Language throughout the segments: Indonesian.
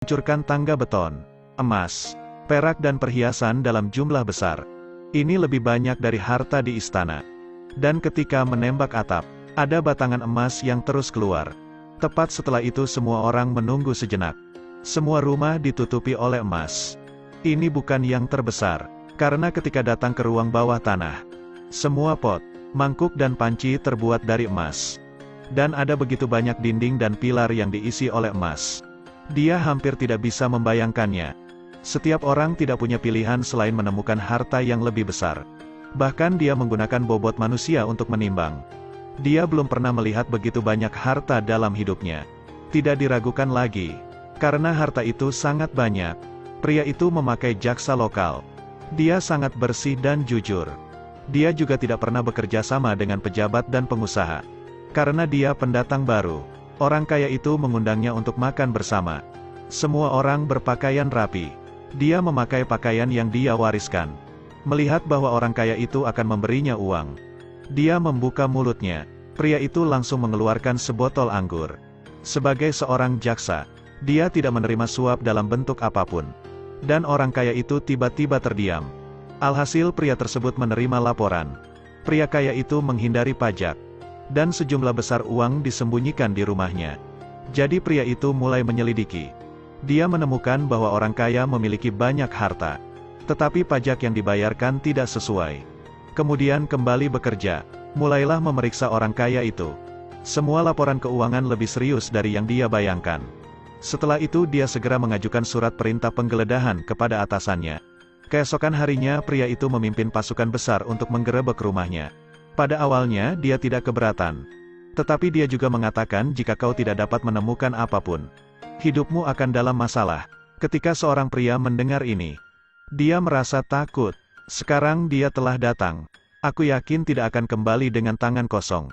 Hancurkan tangga beton, emas, perak dan perhiasan dalam jumlah besar. Ini lebih banyak dari harta di istana. Dan ketika menembak atap, ada batangan emas yang terus keluar. Tepat setelah itu semua orang menunggu sejenak. Semua rumah ditutupi oleh emas. Ini bukan yang terbesar, karena ketika datang ke ruang bawah tanah, semua pot, mangkuk dan panci terbuat dari emas. Dan ada begitu banyak dinding dan pilar yang diisi oleh emas. Dia hampir tidak bisa membayangkannya. Setiap orang tidak punya pilihan selain menemukan harta yang lebih besar. Bahkan dia menggunakan bobot manusia untuk menimbang. Dia belum pernah melihat begitu banyak harta dalam hidupnya. Tidak diragukan lagi. Karena harta itu sangat banyak. Pria itu memakai jaksa lokal. Dia sangat bersih dan jujur. Dia juga tidak pernah bekerja sama dengan pejabat dan pengusaha. Karena dia pendatang baru. Orang kaya itu mengundangnya untuk makan bersama. Semua orang berpakaian rapi. Dia memakai pakaian yang dia wariskan. Melihat bahwa orang kaya itu akan memberinya uang, dia membuka mulutnya. Pria itu langsung mengeluarkan sebotol anggur. Sebagai seorang jaksa, dia tidak menerima suap dalam bentuk apapun. Dan orang kaya itu tiba-tiba terdiam. Alhasil pria tersebut menerima laporan. Pria kaya itu menghindari pajak. Dan sejumlah besar uang disembunyikan di rumahnya. Jadi pria itu mulai menyelidiki. Dia menemukan bahwa orang kaya memiliki banyak harta. Tetapi pajak yang dibayarkan tidak sesuai. Kemudian kembali bekerja, mulailah memeriksa orang kaya itu. Semua laporan keuangan lebih serius dari yang dia bayangkan. Setelah itu dia segera mengajukan surat perintah penggeledahan kepada atasannya. Keesokan harinya pria itu memimpin pasukan besar untuk menggerebek rumahnya. Pada awalnya dia tidak keberatan. Tetapi dia juga mengatakan jika kau tidak dapat menemukan apapun, hidupmu akan dalam masalah. Ketika seorang pria mendengar ini, dia merasa takut. Sekarang dia telah datang. Aku yakin tidak akan kembali dengan tangan kosong.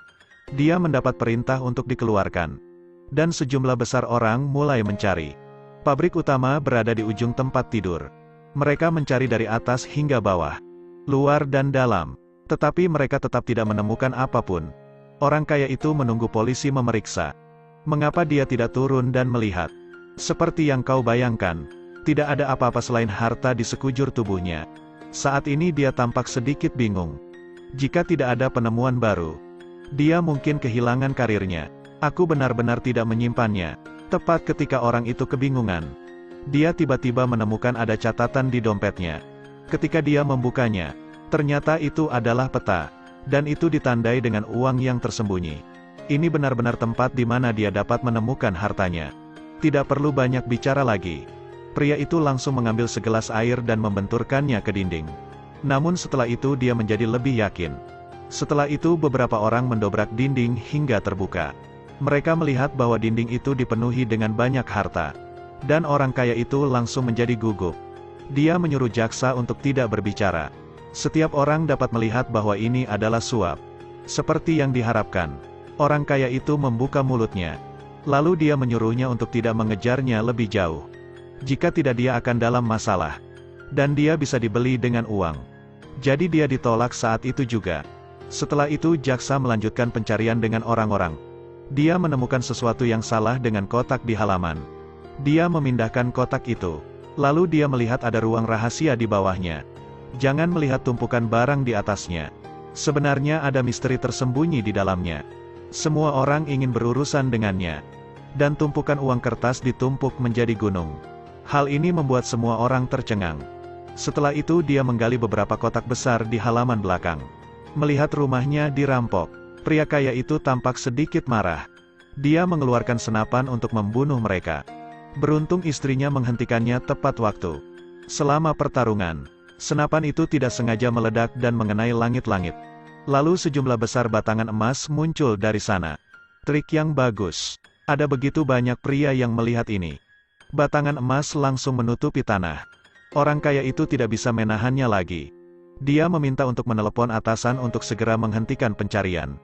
Dia mendapat perintah untuk dikeluarkan. Dan sejumlah besar orang mulai mencari. Pabrik utama berada di ujung tempat tidur. Mereka mencari dari atas hingga bawah, luar dan dalam. Tetapi mereka tetap tidak menemukan apapun. Orang kaya itu menunggu polisi memeriksa. Mengapa dia tidak turun dan melihat? Seperti yang kau bayangkan, tidak ada apa-apa selain harta di sekujur tubuhnya. Saat ini dia tampak sedikit bingung. Jika tidak ada penemuan baru, dia mungkin kehilangan karirnya. Aku benar-benar tidak menyimpannya. Tepat ketika orang itu kebingungan, dia tiba-tiba menemukan ada catatan di dompetnya. Ketika dia membukanya, ternyata itu adalah peta, dan itu ditandai dengan uang yang tersembunyi. Ini benar-benar tempat di mana dia dapat menemukan hartanya. Tidak perlu banyak bicara lagi. Pria itu langsung mengambil segelas air dan membenturkannya ke dinding. Namun setelah itu dia menjadi lebih yakin. Setelah itu beberapa orang mendobrak dinding hingga terbuka. Mereka melihat bahwa dinding itu dipenuhi dengan banyak harta. Dan orang kaya itu langsung menjadi gugup. Dia menyuruh jaksa untuk tidak berbicara. Setiap orang dapat melihat bahwa ini adalah suap. Seperti yang diharapkan, orang kaya itu membuka mulutnya. Lalu dia menyuruhnya untuk tidak mengejarnya lebih jauh. Jika tidak dia akan dalam masalah. Dan dia bisa dibeli dengan uang. Jadi dia ditolak saat itu juga. Setelah itu jaksa melanjutkan pencarian dengan orang-orang. Dia menemukan sesuatu yang salah dengan kotak di halaman. Dia memindahkan kotak itu. Lalu dia melihat ada ruang rahasia di bawahnya. Jangan melihat tumpukan barang di atasnya. Sebenarnya ada misteri tersembunyi di dalamnya. Semua orang ingin berurusan dengannya. Dan tumpukan uang kertas ditumpuk menjadi gunung. Hal ini membuat semua orang tercengang. Setelah itu dia menggali beberapa kotak besar di halaman belakang. Melihat rumahnya dirampok, pria kaya itu tampak sedikit marah. Dia mengeluarkan senapan untuk membunuh mereka. Beruntung istrinya menghentikannya tepat waktu. Selama pertarungan, senapan itu tidak sengaja meledak dan mengenai langit-langit. Lalu sejumlah besar batangan emas muncul dari sana. Trik yang bagus. Ada begitu banyak pria yang melihat ini. Batangan emas langsung menutupi tanah. Orang kaya itu tidak bisa menahannya lagi. Dia meminta untuk menelepon atasan untuk segera menghentikan pencarian.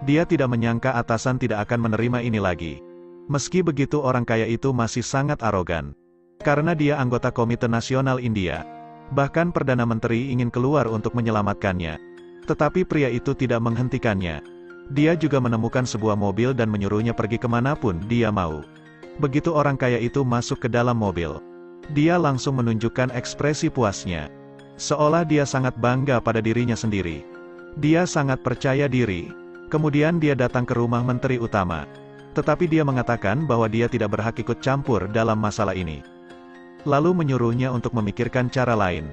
Dia tidak menyangka atasan tidak akan menerima ini lagi. Meski begitu orang kaya itu masih sangat arogan. Karena dia anggota Komite Nasional India. Bahkan Perdana Menteri ingin keluar untuk menyelamatkannya. Tetapi pria itu tidak menghentikannya. Dia juga menemukan sebuah mobil dan menyuruhnya pergi kemanapun dia mau. Begitu orang kaya itu masuk ke dalam mobil, dia langsung menunjukkan ekspresi puasnya. Seolah dia sangat bangga pada dirinya sendiri. Dia sangat percaya diri. Kemudian dia datang ke rumah menteri utama. Tetapi dia mengatakan bahwa dia tidak berhak ikut campur dalam masalah ini. Lalu menyuruhnya untuk memikirkan cara lain.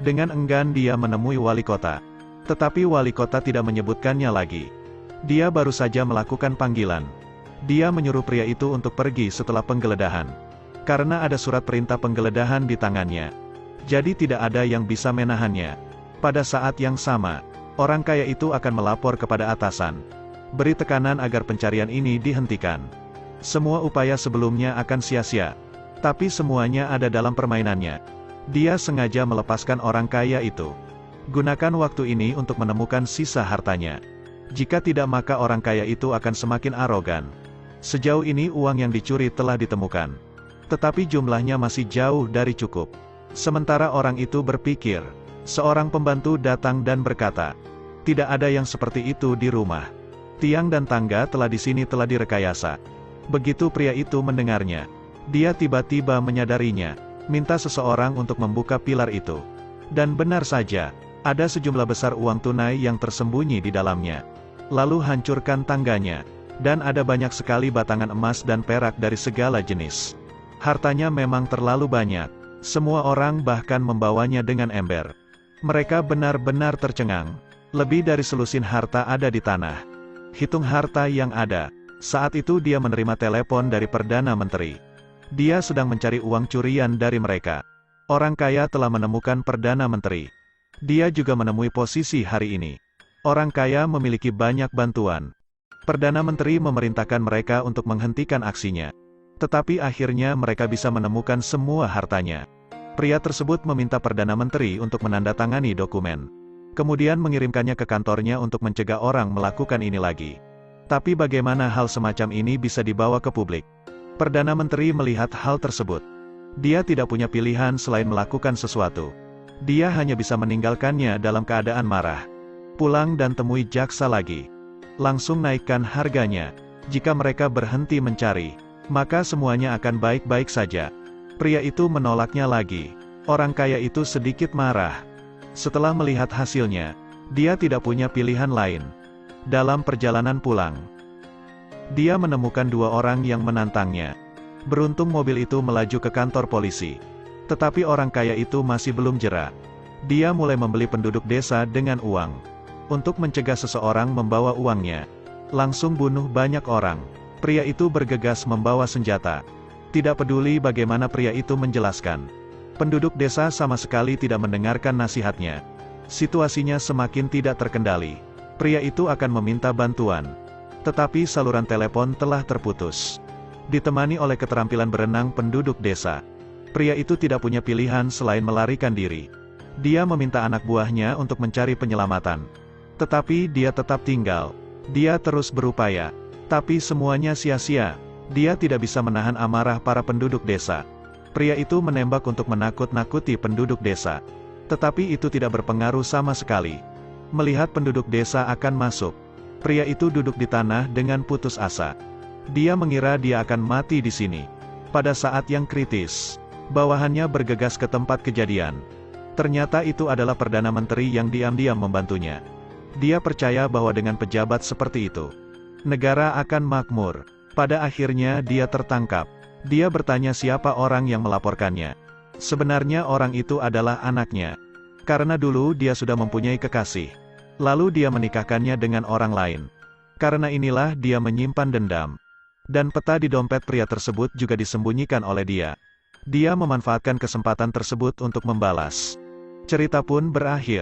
Dengan enggan dia menemui wali kota. Tetapi wali kota tidak menyebutkannya lagi. Dia baru saja melakukan panggilan. Dia menyuruh pria itu untuk pergi setelah penggeledahan. Karena ada surat perintah penggeledahan di tangannya. Jadi tidak ada yang bisa menahannya. Pada saat yang sama, orang kaya itu akan melapor kepada atasan. Beri tekanan agar pencarian ini dihentikan. Semua upaya sebelumnya akan sia-sia. Tapi semuanya ada dalam permainannya. Dia sengaja melepaskan orang kaya itu. Gunakan waktu ini untuk menemukan sisa hartanya. Jika tidak maka orang kaya itu akan semakin arogan. Sejauh ini uang yang dicuri telah ditemukan. Tetapi jumlahnya masih jauh dari cukup. Sementara orang itu berpikir, seorang pembantu datang dan berkata, "Tidak ada yang seperti itu di rumah. Tiang dan tangga di sini telah direkayasa." Begitu pria itu mendengarnya, dia tiba-tiba menyadarinya, minta seseorang untuk membuka pilar itu. Dan benar saja, ada sejumlah besar uang tunai yang tersembunyi di dalamnya. Lalu hancurkan tangganya, dan ada banyak sekali batangan emas dan perak dari segala jenis. Hartanya memang terlalu banyak. Semua orang bahkan membawanya dengan ember. Mereka benar-benar tercengang. Lebih dari selusin harta ada di tanah. Hitung harta yang ada. Saat itu dia menerima telepon dari Perdana Menteri. Dia sedang mencari uang curian dari mereka. Orang kaya telah menemukan Perdana Menteri. Dia juga menemui posisi hari ini. Orang kaya memiliki banyak bantuan. Perdana Menteri memerintahkan mereka untuk menghentikan aksinya. Tetapi akhirnya mereka bisa menemukan semua hartanya. Pria tersebut meminta Perdana Menteri untuk menandatangani dokumen. Kemudian mengirimkannya ke kantornya untuk mencegah orang melakukan ini lagi. Tapi bagaimana hal semacam ini bisa dibawa ke publik? Perdana Menteri melihat hal tersebut. Dia tidak punya pilihan selain melakukan sesuatu. Dia hanya bisa meninggalkannya dalam keadaan marah. Pulang dan temui jaksa lagi. Langsung naikkan harganya. Jika mereka berhenti mencari, maka semuanya akan baik-baik saja. Pria itu menolaknya lagi. Orang kaya itu sedikit marah. Setelah melihat hasilnya, dia tidak punya pilihan lain. Dalam perjalanan pulang, dia menemukan dua orang yang menantangnya. Beruntung mobil itu melaju ke kantor polisi. Tetapi orang kaya itu masih belum jera. Dia mulai membeli penduduk desa dengan uang. Untuk mencegah seseorang membawa uangnya, langsung bunuh banyak orang. Pria itu bergegas membawa senjata. Tidak peduli bagaimana pria itu menjelaskan. Penduduk desa sama sekali tidak mendengarkan nasihatnya. Situasinya semakin tidak terkendali. Pria itu akan meminta bantuan. Tetapi saluran telepon telah terputus. Ditemani oleh keterampilan berenang penduduk desa, pria itu tidak punya pilihan selain melarikan diri. Dia meminta anak buahnya untuk mencari penyelamatan. Tetapi dia tetap tinggal. Dia terus berupaya. Tapi semuanya sia-sia. Dia tidak bisa menahan amarah para penduduk desa. Pria itu menembak untuk menakut-nakuti penduduk desa. Tetapi itu tidak berpengaruh sama sekali. Melihat penduduk desa akan masuk, pria itu duduk di tanah dengan putus asa. Dia mengira dia akan mati di sini. Pada saat yang kritis, bawahannya bergegas ke tempat kejadian. Ternyata itu adalah Perdana Menteri yang diam-diam membantunya. Dia percaya bahwa dengan pejabat seperti itu, negara akan makmur. Pada akhirnya dia tertangkap. Dia bertanya siapa orang yang melaporkannya. Sebenarnya orang itu adalah anaknya. Karena dulu dia sudah mempunyai kekasih. Lalu dia menikahkannya dengan orang lain. Karena inilah dia menyimpan dendam. Dan peta di dompet pria tersebut juga disembunyikan oleh dia. Dia memanfaatkan kesempatan tersebut untuk membalas. Cerita pun berakhir.